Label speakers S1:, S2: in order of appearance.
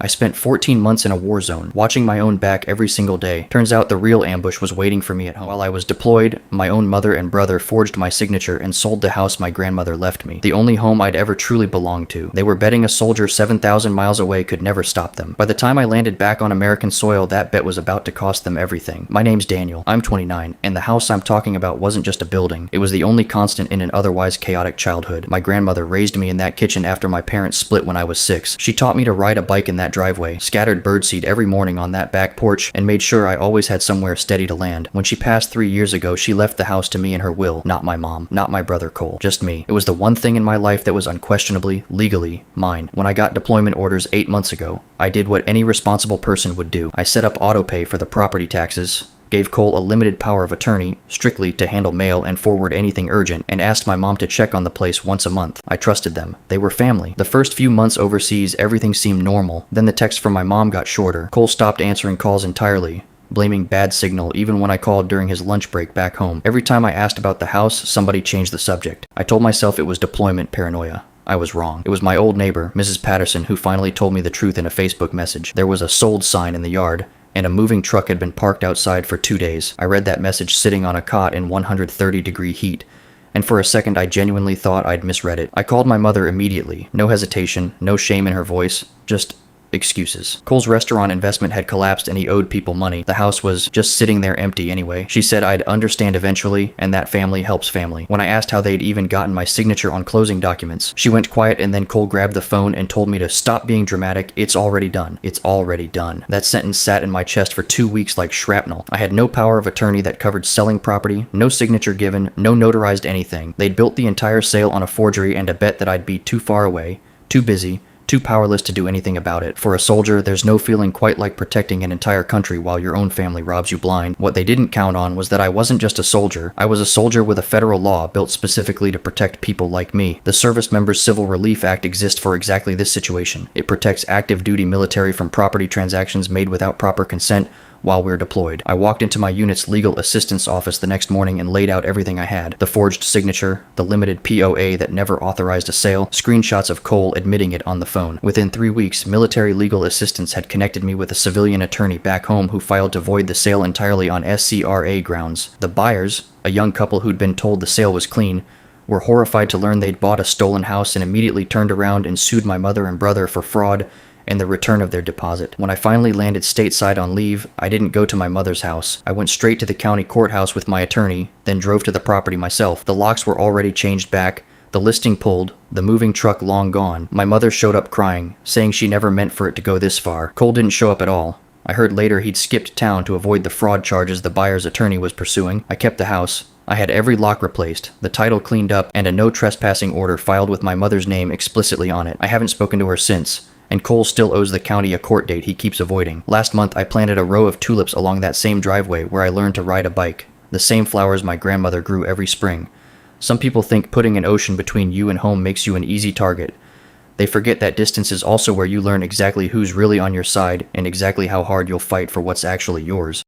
S1: I spent 14 months in a war zone, watching my own back every single day. Turns out the real ambush was waiting for me at home. While I was deployed, my own mother and brother forged my signature and sold the house my grandmother left me, the only home I'd ever truly belonged to. They were betting a soldier 7,000 miles away could never stop them. By the time I landed back on American soil, that bet was about to cost them everything. My name's Daniel, I'm 29, and the house I'm talking about wasn't just a building. It was the only constant in an otherwise chaotic childhood. My grandmother raised me in that kitchen after my parents split when I was 6. She taught me to ride a bike in that driveway, scattered birdseed every morning on that back porch, and made sure I always had somewhere steady to land. When she passed 3 years ago, she left the house to me in her will. Not my mom, not my brother Cole, just me. It was the one thing in my life that was unquestionably, legally, mine. When I got deployment orders 8 months ago, I did what any responsible person would do. I set up autopay for the property taxes, gave Cole a limited power of attorney, strictly to handle mail and forward anything urgent, and asked my mom to check on the place once a month. I trusted them. They were family. The first few months overseas, everything seemed normal. Then the texts from my mom got shorter. Cole stopped answering calls entirely, blaming bad signal even when I called during his lunch break back home. Every time I asked about the house, somebody changed the subject. I told myself it was deployment paranoia. I was wrong. It was my old neighbor, Mrs. Patterson, who finally told me the truth in a Facebook message. There was a sold sign in the yard, and a moving truck had been parked outside for 2 days. I read that message sitting on a cot in 130-degree heat, and for a second I genuinely thought I'd misread it. I called my mother immediately. No hesitation, no shame in her voice, just excuses. Cole's restaurant investment had collapsed and he owed people money. The house was just sitting there empty anyway. She said I'd understand eventually, and that family helps family. When I asked how they'd even gotten my signature on closing documents, she went quiet, and then Cole grabbed the phone and told me to stop being dramatic. It's already done. It's already done. That sentence sat in my chest for 2 weeks like shrapnel. I had no power of attorney that covered selling property, no signature given, no notarized anything. They'd built the entire sale on a forgery and a bet that I'd be too far away, too busy, too powerless to do anything about it. For a soldier, there's no feeling quite like protecting an entire country while your own family robs you blind. What they didn't count on was that I wasn't just a soldier. I was a soldier with a federal law built specifically to protect people like me. The Service Members Civil Relief Act exists for exactly this situation. It protects active duty military from property transactions made without proper consent while we're deployed. I walked into my unit's legal assistance office the next morning and laid out everything I had. The forged signature, the limited POA that never authorized a sale, screenshots of Cole admitting it on the phone. Within 3 weeks, military legal assistance had connected me with a civilian attorney back home who filed to void the sale entirely on SCRA grounds. The buyers, a young couple who'd been told the sale was clean, were horrified to learn they'd bought a stolen house and immediately turned around and sued my mother and brother for fraud and the return of their deposit. When I finally landed stateside on leave, I didn't go to my mother's house. I went straight to the county courthouse with my attorney, then drove to the property myself. The locks were already changed back, the listing pulled, the moving truck long gone. My mother showed up crying, saying she never meant for it to go this far. Cole didn't show up at all. I heard later he'd skipped town to avoid the fraud charges the buyer's attorney was pursuing. I kept the house. I had every lock replaced, the title cleaned up, and a no trespassing order filed with my mother's name explicitly on it. I haven't spoken to her since, and Cole still owes the county a court date he keeps avoiding. Last month, I planted a row of tulips along that same driveway where I learned to ride a bike, the same flowers my grandmother grew every spring. Some people think putting an ocean between you and home makes you an easy target. They forget that distance is also where you learn exactly who's really on your side and exactly how hard you'll fight for what's actually yours.